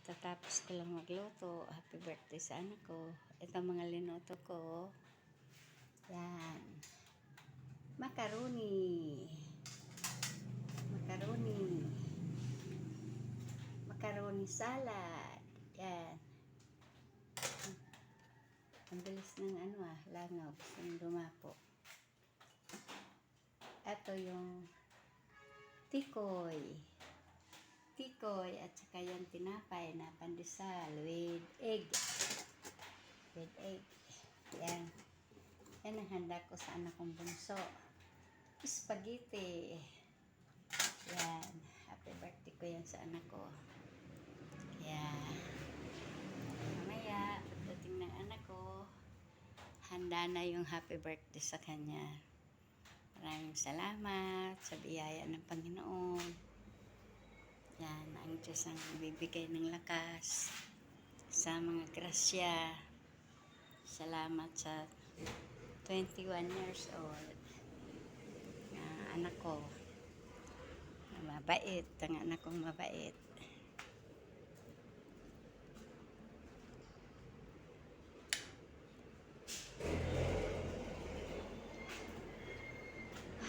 Tatapos ko lang magluto. Happy birthday sa anak ko. Ito mga linuto ko. Yan. Macaroni. Macaroni. Macaroni salad. Yan. Ang bilis ng langaw. Gusto yung dumapo. Ito yung tikoy. Tikoy at saka yung tinapay na pandesal with egg. With egg. Yan. Yan ang handa ko sa anak kong bunso. Spaghetti. Yan. Happy birthday ko yan sa anak ko. Yan. Mamaya, pagdating ng anak ko, handa na yung happy birthday sa kanya. Maraming salamat sa biyaya ng Panginoon. Yan, ang Diyos ang bibigay ng lakas sa mga grasya. Salamat sa 21 years old na anak ko. Mabait, ang anak kong mabait.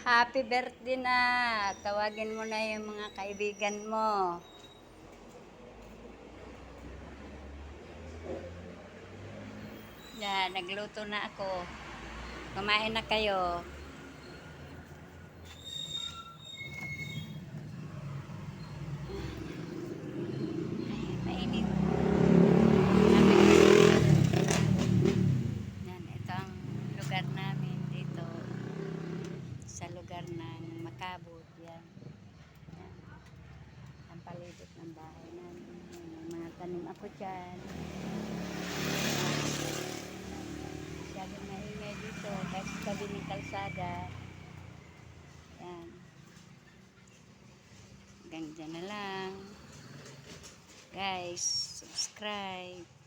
Happy birthday na! Tawagin mo na yung mga kaibigan mo. Yan, nagluto na ako. Kumain na kayo. Mainit. Yan, ito ang lugar namin dito. Sa lugar ng Macabud. Yan. Yan. Ang palibot ng bahay namin. Yan, mga tanim ako dyan. Masyadong maingay dito kasi tabi ng kalsada. Yan. Hanggang dyan na lang. Guys, subscribe.